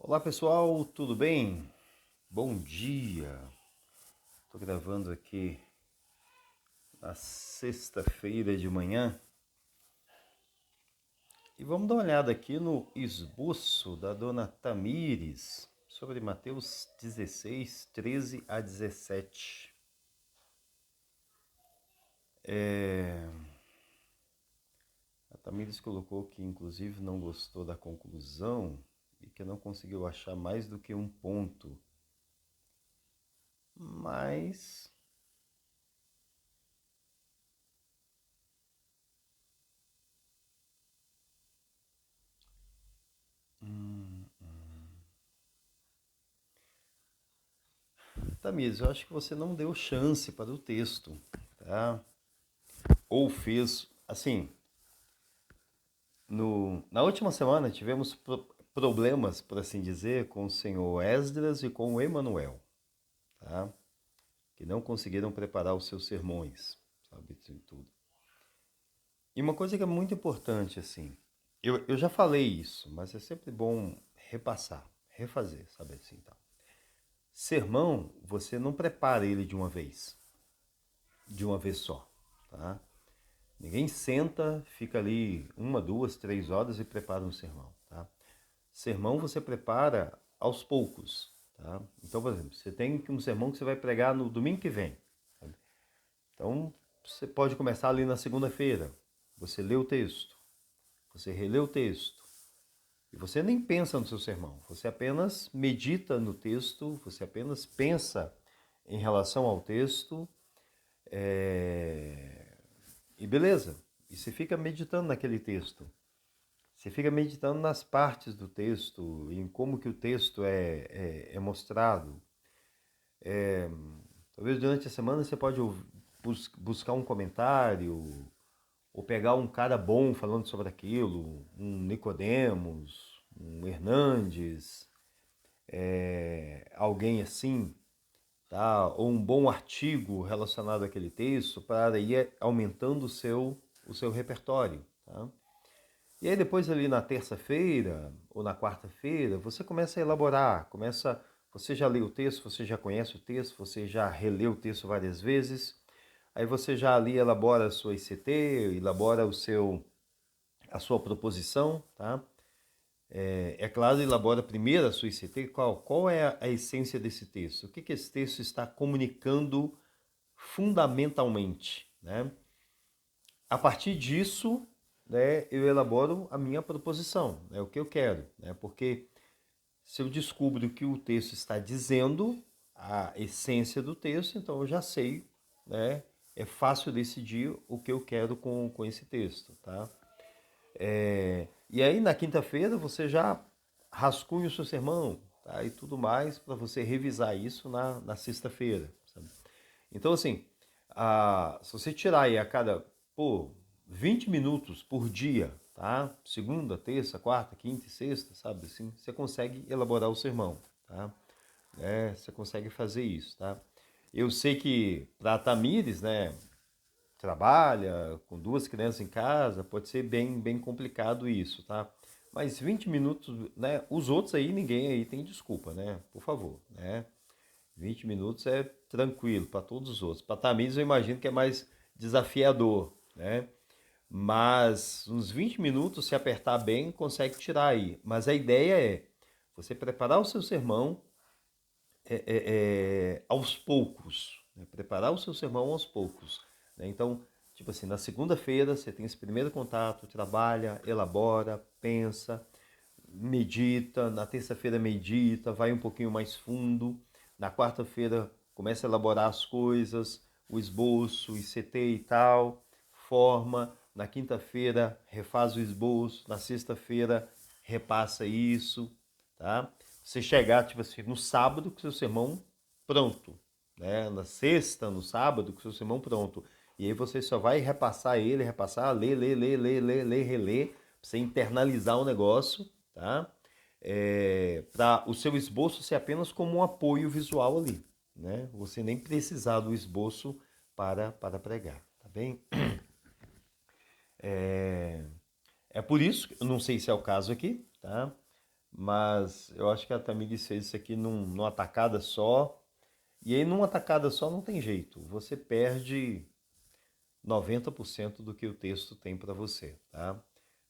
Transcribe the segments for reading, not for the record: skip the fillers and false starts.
Olá pessoal, tudo bem? Bom dia! Estou gravando aqui na sexta-feira de manhã e vamos dar uma olhada aqui no esboço da dona Tamires sobre Mateus 16, 13 a 17. A Tamires colocou que inclusive não gostou da conclusão e que não conseguiu achar mais do que um ponto, mas Tamires, eu acho que você não deu chance para o texto, tá? Ou fez, assim, na última semana tivemos problemas, por assim dizer, com o senhor Esdras e com o Emanuel, tá? Que não conseguiram preparar os seus sermões, sabe, isso e tudo. E uma coisa que é muito importante, assim, eu já falei isso, mas é sempre bom repassar, refazer, sabe assim, tá? Sermão, você não prepara ele de uma vez só, tá? Ninguém senta, fica ali uma, duas, 3 horas e prepara um sermão, tá? Sermão você prepara aos poucos, tá? Então, por exemplo, você tem um sermão que você vai pregar no domingo que vem, sabe? Então, você pode começar ali na segunda-feira. Você lê o texto, você relê o texto, e você nem pensa no seu sermão, você apenas medita no texto, você apenas pensa em relação ao texto, e beleza. E você fica meditando naquele texto. Você fica meditando nas partes do texto, em como que o texto é mostrado. Talvez durante a semana você pode buscar um comentário, ou pegar um cara bom falando sobre aquilo, um Nicodemos, um Hernandes, alguém assim, tá? Ou um bom artigo relacionado àquele texto para ir aumentando o seu repertório, tá? E aí depois ali na terça-feira ou na quarta-feira, você começa a elaborar, você já leu o texto, você já conhece o texto, você já releu o texto várias vezes, aí você já ali elabora a sua ICT, elabora a sua proposição, tá? É claro, elabora primeiro a sua ICT, qual é a essência desse texto? O que que esse texto está comunicando fundamentalmente, né? A partir disso, né, eu elaboro a minha proposição, né, o que eu quero, né, porque se eu descubro o que o texto está dizendo, a essência do texto, então eu já sei, né, é fácil decidir o que eu quero com esse texto, tá? E aí na quinta-feira você já rascunha o seu sermão, tá? E tudo mais para você revisar isso na sexta-feira, sabe? Então, assim, se você tirar aí a cada, pô, 20 minutos por dia, tá? Segunda, terça, quarta, quinta e sexta, sabe? Assim, você consegue elaborar o sermão, tá? Você consegue fazer isso, tá? Eu sei que para a Tamires, né, trabalha com 2 crianças em casa, pode ser bem complicado isso, tá? Mas 20 minutos, né? Os outros aí, ninguém aí tem desculpa, né? Por favor, né? 20 minutos é tranquilo para todos os outros. Para Tamires eu imagino que é mais desafiador, né? Mas uns 20 minutos, se apertar bem, consegue tirar aí. Mas a ideia é você preparar o seu sermão aos poucos, né? Preparar o seu sermão aos poucos, né? Então, tipo assim, na segunda-feira você tem esse primeiro contato, trabalha, elabora, pensa, medita, na terça-feira medita, vai um pouquinho mais fundo, na quarta-feira começa a elaborar as coisas, o esboço, o ICT e tal, forma, na quinta-feira refaz o esboço, na sexta-feira repassa isso, tá? Você chegar, tipo assim, no sábado com o seu sermão pronto, né? Na sexta, no sábado com o seu sermão pronto. E aí você só vai repassar ele, repassar, ler, reler, pra você internalizar o negócio, tá? Para o seu esboço ser apenas como um apoio visual ali, né? Você nem precisar do esboço para pregar, tá bem? É por isso, eu não sei se é o caso aqui, tá? Mas eu acho que a Tamires fez isso aqui numa tacada só. E aí, numa tacada só, não tem jeito. Você perde 90% do que o texto tem para você, tá?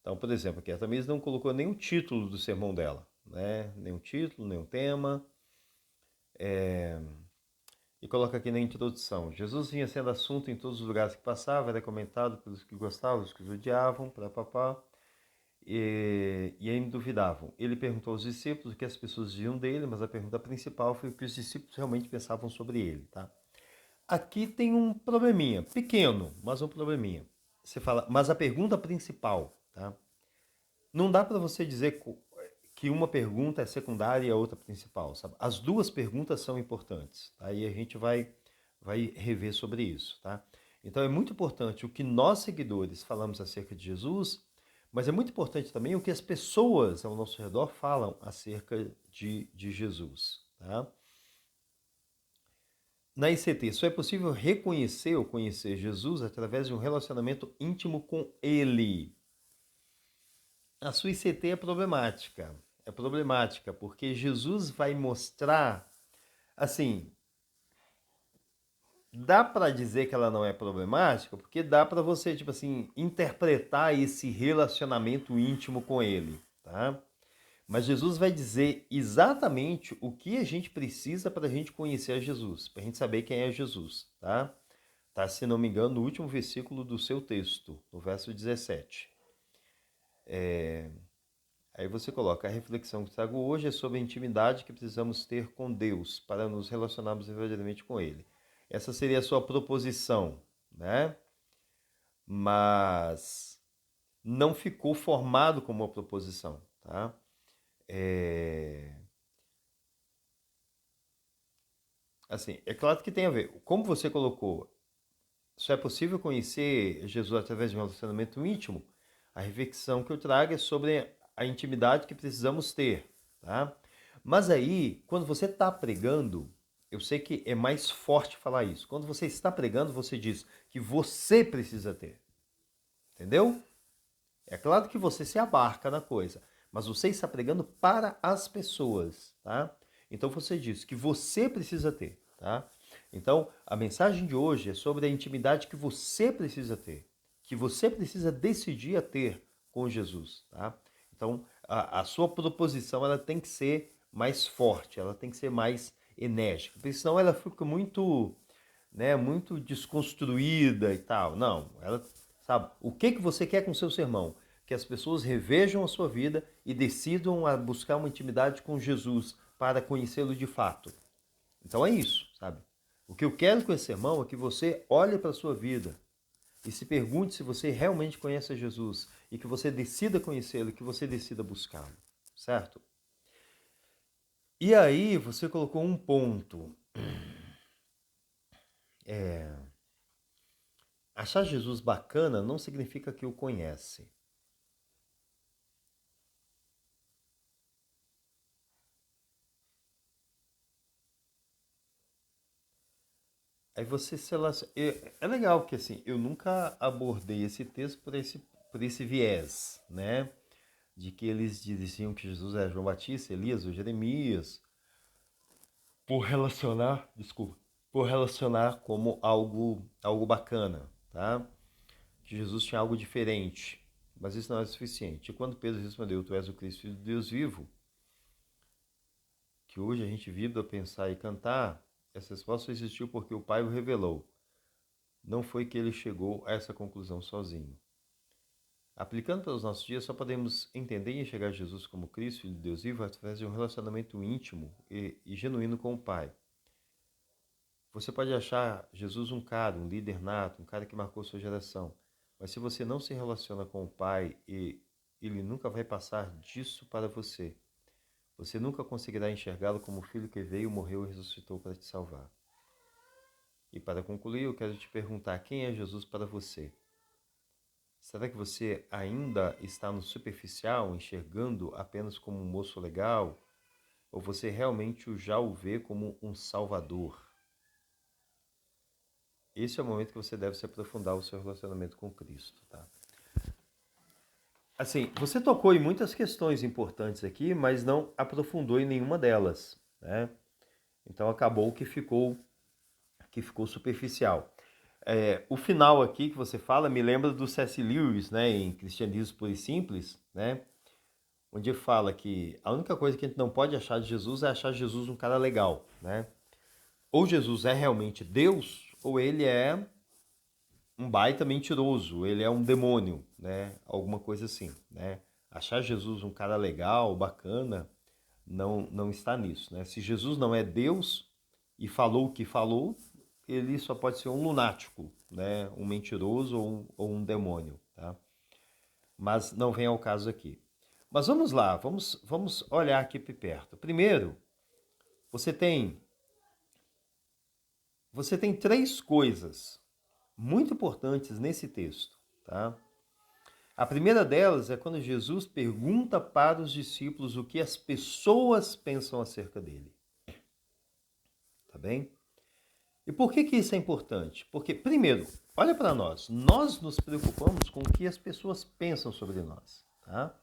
Então, por exemplo, aqui a Tamires não colocou nem o título do sermão dela, né? Nem o título, nem o tema. E coloca aqui na introdução: Jesus vinha sendo assunto em todos os lugares que passava, era comentado pelos que gostavam, os que os odiavam, papá. E ainda duvidavam. Ele perguntou aos discípulos o que as pessoas diziam dele, mas a pergunta principal foi o que os discípulos realmente pensavam sobre ele, tá? Aqui tem um probleminha, pequeno, mas um probleminha. Você fala, mas a pergunta principal, tá? Não dá para você dizer que uma pergunta é secundária e a outra principal, sabe? As duas perguntas são importantes, tá? E a gente vai rever sobre isso, tá? Então é muito importante o que nós seguidores falamos acerca de Jesus, mas é muito importante também o que as pessoas ao nosso redor falam acerca de Jesus, tá? Na ICT, só é possível reconhecer ou conhecer Jesus através de um relacionamento íntimo com Ele. A sua ICT é problemática. É problemática porque Jesus vai mostrar, assim, dá para dizer que ela não é problemática, porque dá para você, tipo assim, interpretar esse relacionamento íntimo com ele, tá? Mas Jesus vai dizer exatamente o que a gente precisa para a gente conhecer a Jesus, para a gente saber quem é Jesus, tá? Tá, se não me engano, no último versículo do seu texto, no verso 17. Aí você coloca: a reflexão que trago hoje é sobre a intimidade que precisamos ter com Deus para nos relacionarmos verdadeiramente com Ele. Essa seria a sua proposição, né? Mas não ficou formado como uma proposição, tá? É... Assim, é claro que tem a ver. Como você colocou, só é possível conhecer Jesus através de um relacionamento íntimo. A reflexão que eu trago é sobre a intimidade que precisamos ter, tá? Mas aí, quando você está pregando, eu sei que é mais forte falar isso. Quando você está pregando, você diz que você precisa ter, entendeu? É claro que você se abarca na coisa, mas você está pregando para as pessoas, tá? Então você diz que você precisa ter, tá? Então a mensagem de hoje é sobre a intimidade que você precisa ter, que você precisa decidir a ter com Jesus, tá? Então a sua proposição ela tem que ser mais forte, ela tem que ser mais enérgica, porque senão ela fica muito, né, muito desconstruída e tal. Não, ela sabe o que você quer com o seu sermão? Que as pessoas revejam a sua vida e decidam a buscar uma intimidade com Jesus para conhecê-lo de fato. Então é isso, sabe? O que eu quero com esse sermão é que você olhe para a sua vida e se pergunte se você realmente conhece Jesus e que você decida conhecê-lo, que você decida buscá-lo, certo? E aí você colocou um ponto. Achar Jesus bacana não significa que o conhece. Aí você se relaciona. É legal porque assim, eu nunca abordei esse texto por esse viés, né? De que eles diziam que Jesus era João Batista, Elias ou Jeremias, por relacionar, desculpa, por relacionar como algo bacana, tá? Que Jesus tinha algo diferente. Mas isso não é suficiente. E quando Pedro respondeu: Tu és o Cristo, Filho de Deus vivo, que hoje a gente vibra a pensar e cantar, essa resposta existiu porque o Pai o revelou. Não foi que ele chegou a essa conclusão sozinho. Aplicando para os nossos dias, só podemos entender e enxergar Jesus como Cristo, Filho de Deus vivo, através de um relacionamento íntimo e genuíno com o Pai. Você pode achar Jesus um cara, um líder nato, um cara que marcou sua geração, mas se você não se relaciona com o Pai, ele nunca vai passar disso para você. Você nunca conseguirá enxergá-lo como o Filho que veio, morreu e ressuscitou para te salvar. E para concluir, eu quero te perguntar: quem é Jesus para você? Será que você ainda está no superficial, enxergando apenas como um moço legal? Ou você realmente já o vê como um salvador? Esse é o momento que você deve se aprofundar o seu relacionamento com Cristo, tá? Assim, você tocou em muitas questões importantes aqui, mas não aprofundou em nenhuma delas, né? Então acabou que ficou superficial. O final aqui que você fala me lembra do C.S. Lewis, né, em Cristianismo Puro e Simples, né, onde fala que a única coisa que a gente não pode achar de Jesus é achar Jesus um cara legal, né? Ou Jesus é realmente Deus, ou ele é um baita mentiroso, ele é um demônio, né? Alguma coisa assim, né? Achar Jesus um cara legal, bacana, não está nisso, né? Se Jesus não é Deus e falou o que falou, ele só pode ser um lunático, né? Um mentiroso ou um demônio, tá? Mas não vem ao caso aqui. Mas vamos lá, vamos olhar aqui por perto. Primeiro, você tem você tem três coisas muito importantes nesse texto, tá? A primeira delas é quando Jesus pergunta para os discípulos o que as pessoas pensam acerca dele. Tá bem? E por que isso é importante? Porque, primeiro, olha para nós nos preocupamos com o que as pessoas pensam sobre nós, tá?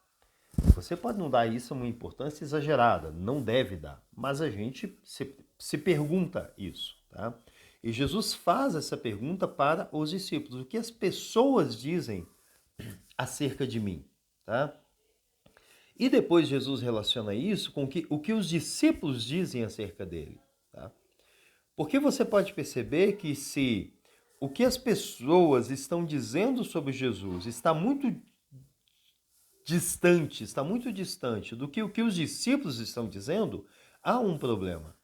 Você pode não dar isso uma importância exagerada, não deve dar, mas a gente se pergunta isso, tá? E Jesus faz essa pergunta para os discípulos, o que as pessoas dizem acerca de mim, tá? E depois Jesus relaciona isso com o que os discípulos dizem acerca dele, tá? Porque você pode perceber que se o que as pessoas estão dizendo sobre Jesus está muito distante do que o que os discípulos estão dizendo, há um problema.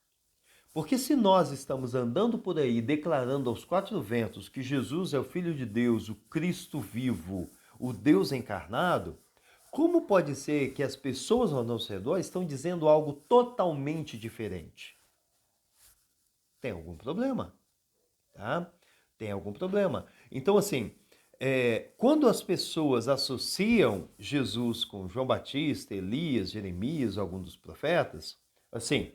Porque se nós estamos andando por aí declarando aos quatro ventos que Jesus é o Filho de Deus, o Cristo vivo, o Deus encarnado, como pode ser que as pessoas ao nosso redor estão dizendo algo totalmente diferente? Tem algum problema, tá? Tem algum problema. Então, assim, quando as pessoas associam Jesus com João Batista, Elias, Jeremias, algum dos profetas, assim,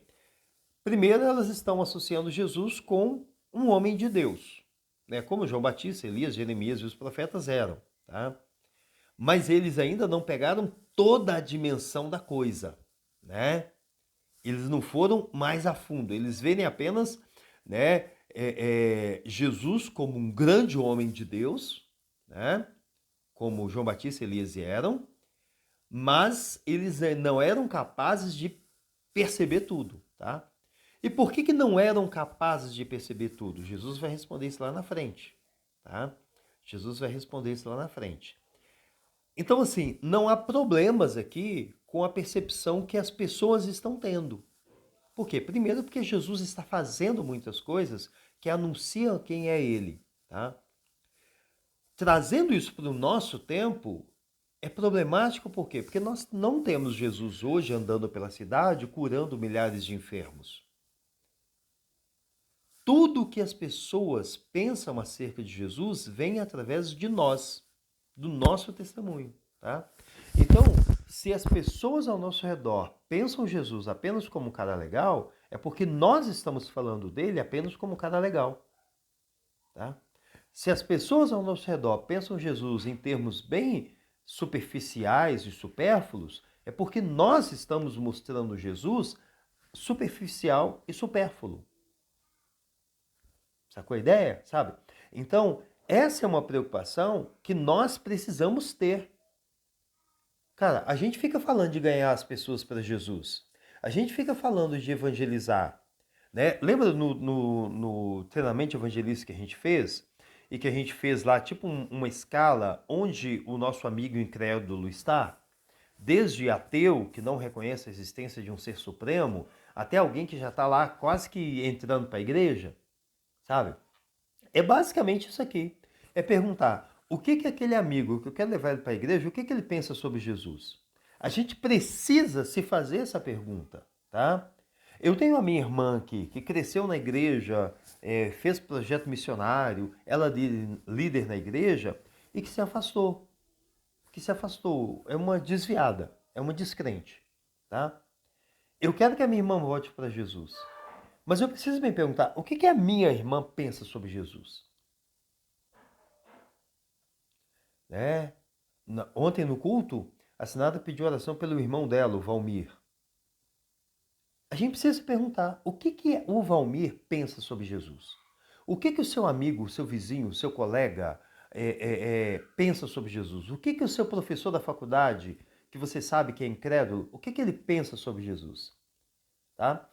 primeiro elas estão associando Jesus com um homem de Deus, né? Como João Batista, Elias, Jeremias e os profetas eram, tá? Mas eles ainda não pegaram toda a dimensão da coisa, né? Eles não foram mais a fundo, eles verem apenas, né, Jesus como um grande homem de Deus, né? Como João Batista e Elias eram, mas eles não eram capazes de perceber tudo, tá? E por que não eram capazes de perceber tudo? Jesus vai responder isso lá na frente, tá? Jesus vai responder isso lá na frente. Então, assim, não há problemas aqui com a percepção que as pessoas estão tendo. Por quê? Primeiro, porque Jesus está fazendo muitas coisas que anunciam quem é ele, tá? Trazendo isso para o nosso tempo é problemático por quê? Porque nós não temos Jesus hoje andando pela cidade curando milhares de enfermos. Tudo o que as pessoas pensam acerca de Jesus vem através de nós, do nosso testemunho, tá? Então, se as pessoas ao nosso redor pensam Jesus apenas como um cara legal, é porque nós estamos falando dele apenas como um cara legal, tá? Se as pessoas ao nosso redor pensam Jesus em termos bem superficiais e supérfluos, é porque nós estamos mostrando Jesus superficial e supérfluo. Sacou a ideia? Sabe? Então, essa é uma preocupação que nós precisamos ter. Cara, a gente fica falando de ganhar as pessoas para Jesus. A gente fica falando de evangelizar. Né? Lembra no treinamento evangelista que a gente fez? E que a gente fez lá, tipo uma escala onde o nosso amigo incrédulo está? Desde ateu, que não reconhece a existência de um ser supremo, até alguém que já está lá quase que entrando para a igreja, sabe? É basicamente isso aqui. É perguntar o que aquele amigo que eu quero levar ele para a igreja, o que ele pensa sobre Jesus? A gente precisa se fazer essa pergunta, tá? Eu tenho a minha irmã aqui, que cresceu na igreja, fez projeto missionário, ela é líder na igreja e que se afastou. Que se afastou. É uma desviada, é uma descrente, tá? Eu quero que a minha irmã volte para Jesus. Mas eu preciso me perguntar, o que a minha irmã pensa sobre Jesus? Né? Ontem no culto, a Sinara pediu oração pelo irmão dela, o Valmir. A gente precisa se perguntar, o que o Valmir pensa sobre Jesus? O que o seu amigo, o seu vizinho, o seu colega pensa sobre Jesus? O que o seu professor da faculdade, que você sabe que é incrédulo, o que ele pensa sobre Jesus? Tá?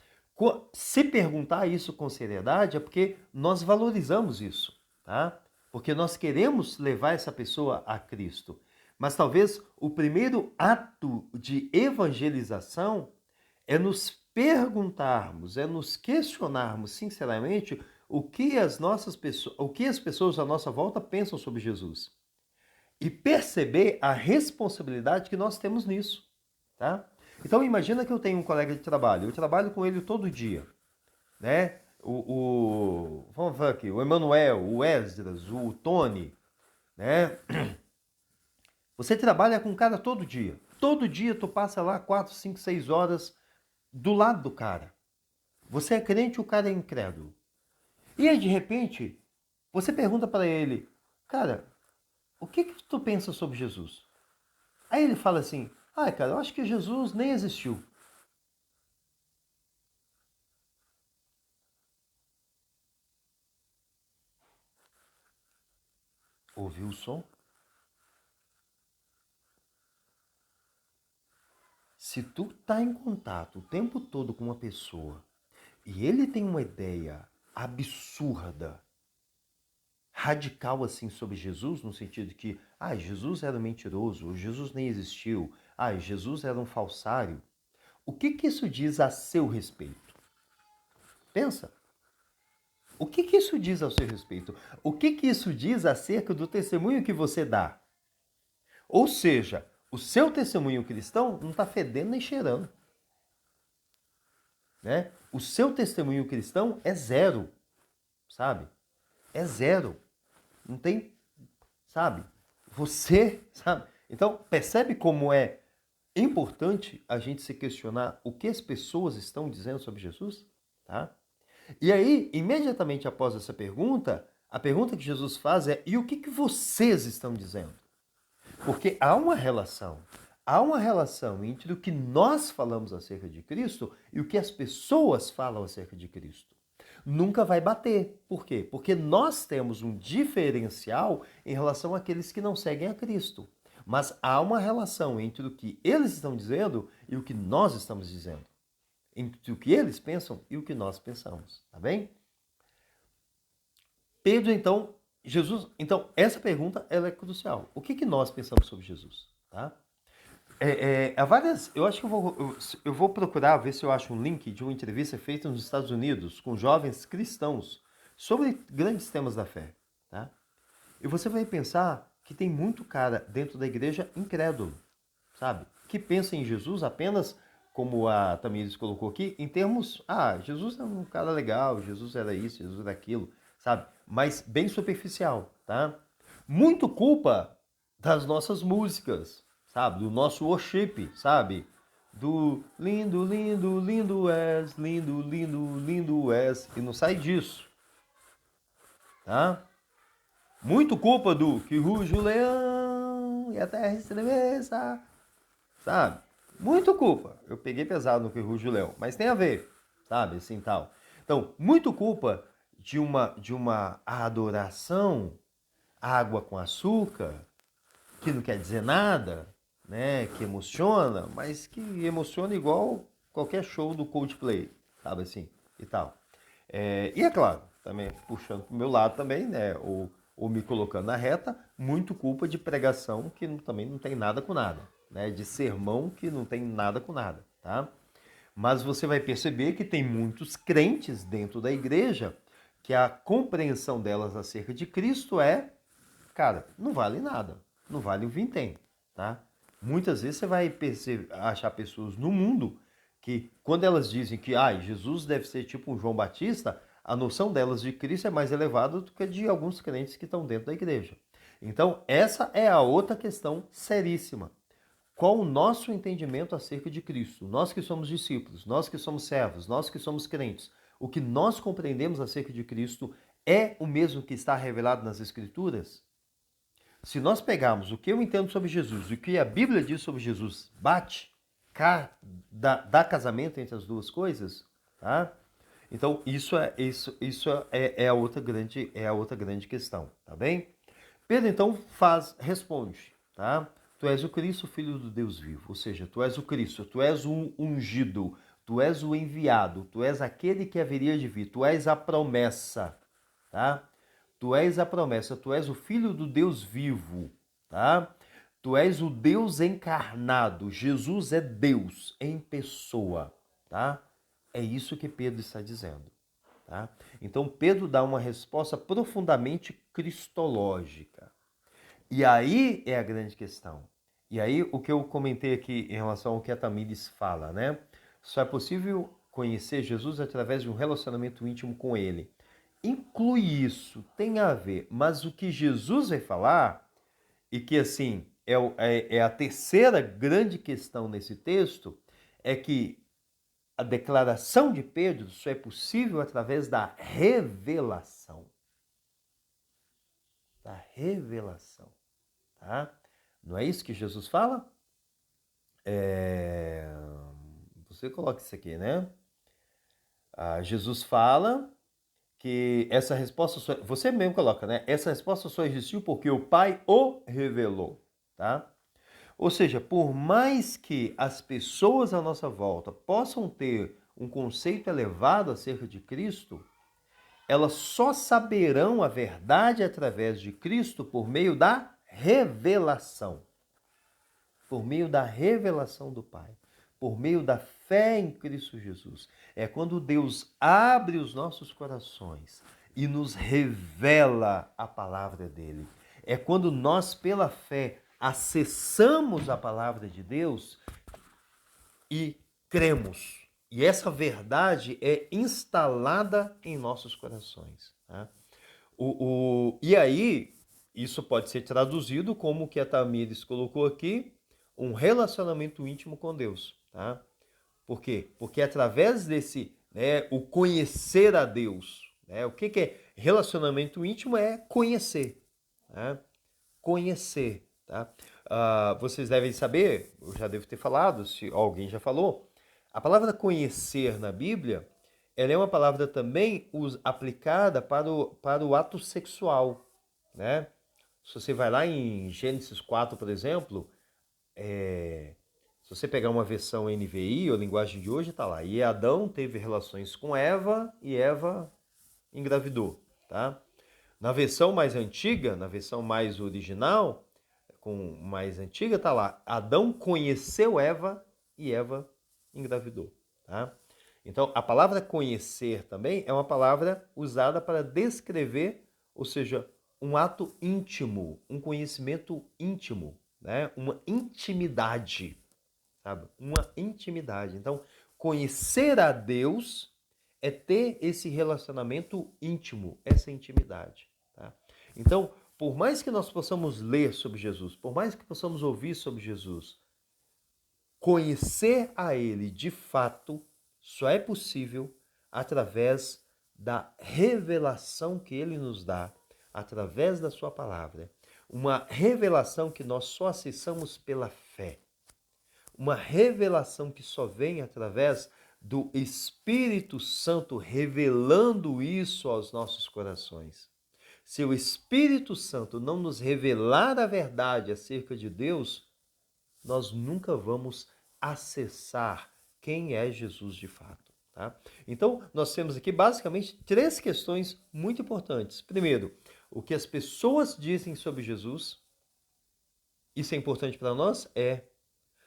Se perguntar isso com seriedade é porque nós valorizamos isso, tá? Porque nós queremos levar essa pessoa a Cristo. Mas talvez o primeiro ato de evangelização é nos perguntarmos, é nos questionarmos sinceramente o que as pessoas à nossa volta pensam sobre Jesus. E perceber a responsabilidade que nós temos nisso, tá? Então imagina que eu tenho um colega de trabalho, eu trabalho com ele todo dia, né? Vamos falar aqui, o Emanuel, o Esdras, o Tony, né? Você trabalha com o cara todo dia. Todo dia tu passa lá 4, 5, 6 horas do lado do cara. Você é crente, o cara é incrédulo. E aí, de repente, você pergunta para ele, cara, o que tu pensa sobre Jesus? Aí ele fala assim, cara, eu acho que Jesus nem existiu. Ouviu o som? Se tu tá em contato o tempo todo com uma pessoa e ele tem uma ideia absurda, radical assim sobre Jesus, no sentido de que, Jesus era mentiroso, Jesus nem existiu, Jesus era um falsário, o que isso diz a seu respeito? Pensa. O que isso diz a seu respeito? O que isso diz acerca do testemunho que você dá? Ou seja, o seu testemunho cristão não está fedendo nem cheirando. Né? O seu testemunho cristão é zero, sabe? É zero. Não tem, sabe? Você, sabe? Então, percebe como é importante a gente se questionar o que as pessoas estão dizendo sobre Jesus? Tá? E aí, imediatamente após essa pergunta, a pergunta que Jesus faz é: e o que vocês estão dizendo? Porque há uma relação. Há uma relação entre o que nós falamos acerca de Cristo e o que as pessoas falam acerca de Cristo. Nunca vai bater. Por quê? Porque nós temos um diferencial em relação àqueles que não seguem a Cristo. Mas há uma relação entre o que eles estão dizendo e o que nós estamos dizendo. Entre o que eles pensam e o que nós pensamos. Tá bem? Pedro, então, essa pergunta ela é crucial. O que nós pensamos sobre Jesus? Tá? Há várias. Eu acho que eu vou procurar ver se eu acho um link de uma entrevista feita nos Estados Unidos com jovens cristãos sobre grandes temas da fé. Tá? E você vai pensar que tem muito cara dentro da igreja incrédulo, sabe? Que pensa em Jesus apenas, como a Tamires colocou aqui, em termos, Jesus é um cara legal, Jesus era isso, Jesus era aquilo, sabe? Mas bem superficial, tá? Muito culpa das nossas músicas, sabe? Do nosso worship, sabe? Do lindo, lindo, lindo és, lindo, lindo, lindo és, e não sai disso, tá? Muito culpa do que ruge o leão e a terra estremeça, sabe? Muito culpa. Eu peguei pesado no que ruge o leão, mas tem a ver, sabe? Assim tal. Então, muito culpa de uma adoração água com açúcar, que não quer dizer nada, né? Que emociona, mas que emociona igual qualquer show do Coldplay, sabe assim, e tal. E é claro, também puxando pro meu lado também, né? Ou me colocando na reta, muito culpa de pregação que também não tem nada com nada, né? De sermão que não tem nada com nada, tá? Mas você vai perceber que tem muitos crentes dentro da igreja que a compreensão delas acerca de Cristo é, cara, não vale nada, não vale o vintém, tá? Muitas vezes você vai achar pessoas no mundo que, quando elas dizem que Jesus deve ser tipo um João Batista, a noção delas de Cristo é mais elevada do que a de alguns crentes que estão dentro da igreja. Então, essa é a outra questão seríssima. Qual o nosso entendimento acerca de Cristo? Nós que somos discípulos, nós que somos servos, nós que somos crentes, o que nós compreendemos acerca de Cristo é o mesmo que está revelado nas Escrituras? Se nós pegarmos o que eu entendo sobre Jesus e o que a Bíblia diz sobre Jesus, dá casamento entre as duas coisas, tá? Então isso é a outra grande questão, tá bem? Pedro então responde, tá? Tu és o Cristo, filho do Deus vivo, ou seja, tu és o Cristo, tu és o ungido, tu és o enviado, tu és aquele que haveria de vir, tu és a promessa, tá? Tu és a promessa, tu és o filho do Deus vivo, tá? Tu és o Deus encarnado. Jesus é Deus em pessoa, tá? É isso que Pedro está dizendo, tá? Então Pedro dá uma resposta profundamente cristológica. E aí é a grande questão. E aí o que eu comentei aqui em relação ao que a Tamires fala, né? Só é possível conhecer Jesus através de um relacionamento íntimo com ele. Inclui isso, tem a ver, mas o que Jesus vai falar, e que assim é a terceira grande questão nesse texto, é que a declaração de Pedro só é possível através da revelação. Da revelação, tá? Não é isso que Jesus fala? Você coloca isso aqui, né? Jesus fala que essa resposta só, você mesmo coloca, né? Essa resposta só existiu porque o Pai o revelou, tá? Ou seja, por mais que as pessoas à nossa volta possam ter um conceito elevado acerca de Cristo, elas só saberão a verdade através de Cristo por meio da revelação. Por meio da revelação do Pai. Por meio da fé em Cristo Jesus. É quando Deus abre os nossos corações e nos revela a palavra dele. É quando nós, pela fé, acessamos a palavra de Deus e cremos. E essa verdade é instalada em nossos corações. Tá? E aí, isso pode ser traduzido como o que a Tamires colocou aqui, um relacionamento íntimo com Deus. Tá? Por quê? Porque através desse, né, o conhecer a Deus, né, o que é relacionamento íntimo? É conhecer. Né? Conhecer. Tá? Vocês devem saber, eu já devo ter falado, se alguém já falou, a palavra conhecer na Bíblia, ela é uma palavra também aplicada para o ato sexual. Né? Se você vai lá em Gênesis 4, por exemplo, se você pegar uma versão NVI, ou linguagem de hoje, está lá. E Adão teve relações com Eva e Eva engravidou. Tá? Na versão mais antiga, na versão mais original, mais antiga, tá lá. Adão conheceu Eva e Eva engravidou. Tá? Então, a palavra conhecer também é uma palavra usada para descrever, ou seja, um ato íntimo, um conhecimento íntimo, né? Uma intimidade, sabe? Uma intimidade. Então, conhecer a Deus é ter esse relacionamento íntimo, essa intimidade. Tá? Então, por mais que nós possamos ler sobre Jesus, por mais que possamos ouvir sobre Jesus, conhecer a Ele de fato só é possível através da revelação que Ele nos dá, através da sua palavra. Uma revelação que nós só acessamos pela fé. Uma revelação que só vem através do Espírito Santo revelando isso aos nossos corações. Se o Espírito Santo não nos revelar a verdade acerca de Deus, nós nunca vamos acessar quem é Jesus de fato. Tá? Então, nós temos aqui basicamente três questões muito importantes. Primeiro, o que as pessoas dizem sobre Jesus. Isso é importante para nós? É.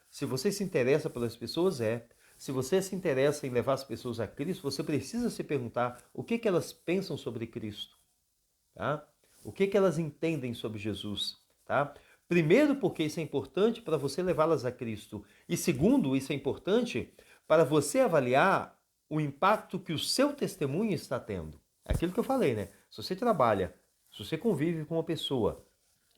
Se você se interessa pelas pessoas, é. Se você se interessa em levar as pessoas a Cristo, você precisa se perguntar o que elas pensam sobre Cristo. Tá? O que elas entendem sobre Jesus. Tá? Primeiro, porque isso é importante para você levá-las a Cristo. E segundo, isso é importante para você avaliar o impacto que o seu testemunho está tendo. Aquilo que eu falei, né? Se você trabalha, se você convive com uma pessoa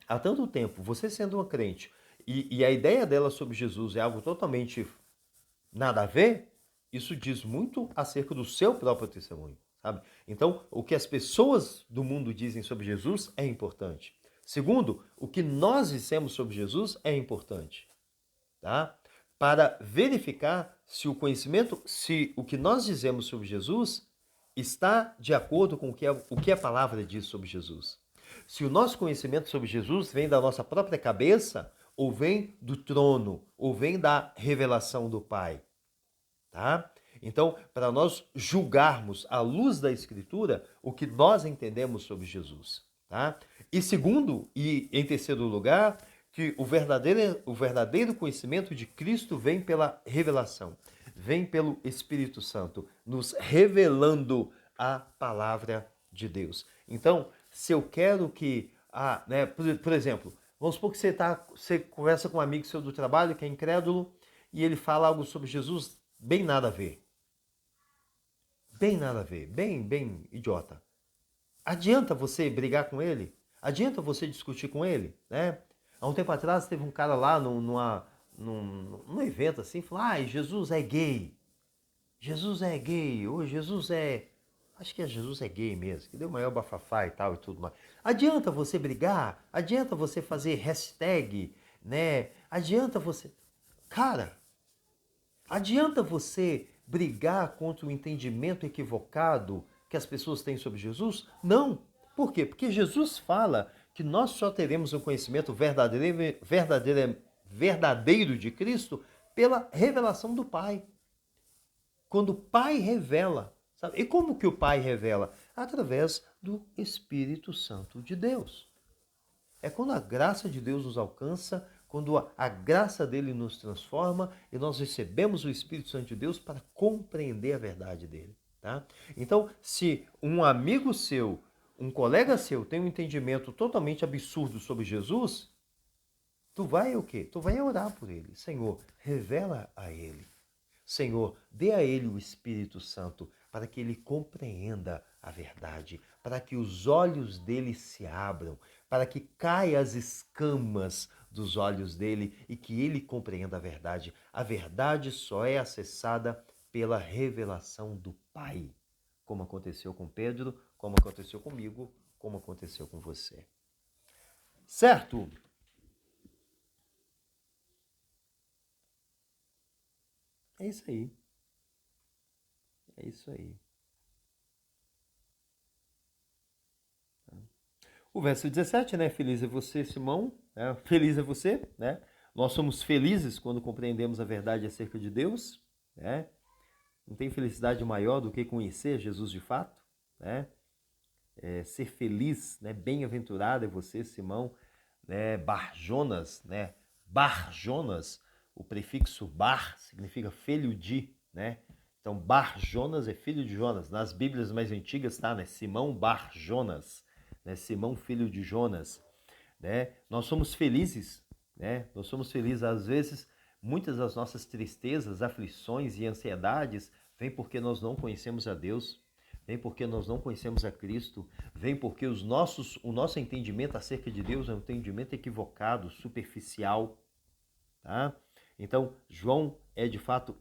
há tanto tempo, você sendo uma crente, e a ideia dela sobre Jesus é algo totalmente nada a ver, isso diz muito acerca do seu próprio testemunho, sabe? Então, o que as pessoas do mundo dizem sobre Jesus é importante. Segundo, o que nós dissemos sobre Jesus é importante, tá? Para verificar se o conhecimento, se o que nós dizemos sobre Jesus está de acordo com o que a palavra diz sobre Jesus. Se o nosso conhecimento sobre Jesus vem da nossa própria cabeça, ou vem do trono, ou vem da revelação do Pai, tá? Então, para nós julgarmos à luz da Escritura o que nós entendemos sobre Jesus, tá? E segundo, e em terceiro lugar, que o verdadeiro conhecimento de Cristo vem pela revelação, vem pelo Espírito Santo, nos revelando a palavra de Deus. Então, se eu quero que, né, por exemplo, vamos supor que você conversa com um amigo seu do trabalho que é incrédulo e ele fala algo sobre Jesus bem nada a ver. Bem nada a ver, bem idiota. Adianta você brigar com ele? Adianta você discutir com ele, né? Há um tempo atrás teve um cara lá num evento assim, falou, Jesus é gay. Jesus é gay, ou Jesus é... Acho que Jesus é gay mesmo, que deu o maior bafafá e tal e tudo mais. Adianta você brigar? Adianta você fazer hashtag, né? Adianta você... Cara, adianta você brigar contra o entendimento equivocado que as pessoas têm sobre Jesus? Não. Por quê? Porque Jesus fala que nós só teremos um conhecimento verdadeiro de Cristo pela revelação do Pai. Quando o Pai revela, sabe? E como que o Pai revela? Através do Espírito Santo de Deus. É quando a graça de Deus nos alcança, quando a graça dele nos transforma e nós recebemos o Espírito Santo de Deus para compreender a verdade dele, tá? Então, se um amigo seu, um colega seu tem um entendimento totalmente absurdo sobre Jesus, tu vai o quê? Tu vai orar por ele. Senhor, revela a ele. Senhor, dê a ele o Espírito Santo para que ele compreenda a verdade, para que os olhos dele se abram, para que caia as escamas dos olhos dele e que ele compreenda a verdade. A verdade só é acessada pela revelação do Pai, como aconteceu com Pedro, como aconteceu comigo, como aconteceu com você. Certo? É isso aí. É isso aí. O verso 17, né? Feliz é você, Simão. Né? Feliz é você, né? Nós somos felizes quando compreendemos a verdade acerca de Deus, né? Não tem felicidade maior do que conhecer Jesus de fato, né? Ser feliz, né? Bem-aventurado é você, Simão, né? Barjonas, né? Barjonas, o prefixo bar significa filho de, né? Então, Barjonas é filho de Jonas. Nas Bíblias mais antigas tá, né? Simão Barjonas, né? Simão filho de Jonas, né? Nós somos felizes, né? Nós somos felizes às vezes. Muitas das nossas tristezas, aflições e ansiedades vêm porque nós não conhecemos a Deus, vem porque nós não conhecemos a Cristo, vem porque o nosso entendimento acerca de Deus é um entendimento equivocado, superficial, tá? Então,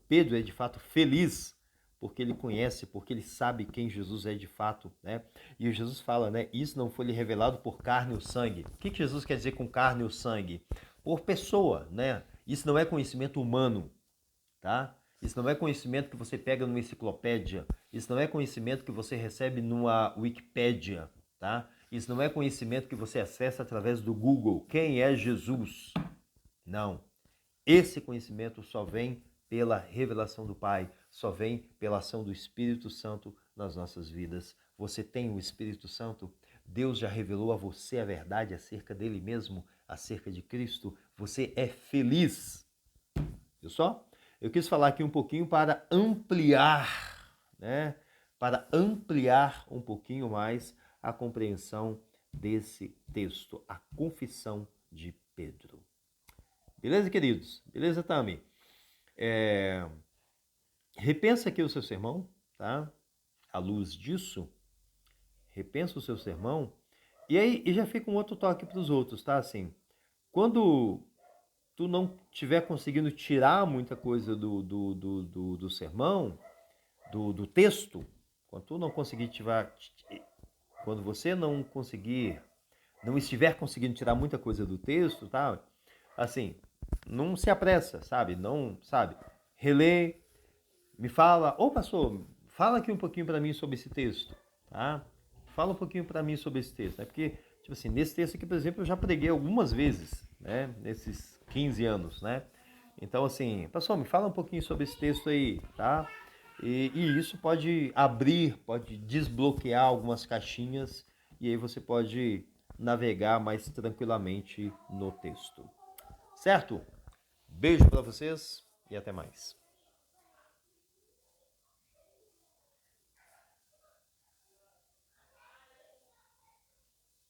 Pedro é de fato feliz, porque ele conhece, porque ele sabe quem Jesus é de fato, né? E Jesus fala, né? Isso não foi lhe revelado por carne ou sangue. O que Jesus quer dizer com carne ou sangue? Por pessoa, né? Isso não é conhecimento humano, tá? Isso não é conhecimento que você pega numa enciclopédia. Isso não é conhecimento que você recebe numa Wikipédia, tá? Isso não é conhecimento que você acessa através do Google. Quem é Jesus? Não. Esse conhecimento só vem pela revelação do Pai, só vem pela ação do Espírito Santo nas nossas vidas. Você tem o Espírito Santo? Deus já revelou a você a verdade acerca dele mesmo, acerca de Cristo. Você é feliz. Viu só? Eu quis falar aqui um pouquinho para ampliar, né? Para ampliar um pouquinho mais a compreensão desse texto, a confissão de Pedro. Beleza, queridos? Beleza, Tami? Repensa aqui o seu sermão, tá? À luz disso, repensa o seu sermão. E aí, e já fica um outro toque para os outros, tá? Assim, quando tu não estiver conseguindo tirar muita coisa do sermão, do texto, quando tu não conseguir tirar, quando você não conseguir não estiver conseguindo tirar muita coisa do texto, tá? Assim, não se apressa, sabe? Não, sabe? Relê, me fala, ô pastor, fala aqui um pouquinho para mim sobre esse texto, tá? Fala um pouquinho para mim sobre esse texto, né? Porque, tipo assim, nesse texto aqui, por exemplo, eu já preguei algumas vezes, né? Nesses 15 anos, né? Então, assim, pastor, me fala um pouquinho sobre esse texto aí, tá? E isso pode abrir, pode desbloquear algumas caixinhas e aí você pode navegar mais tranquilamente no texto. Certo? Beijo para vocês e até mais.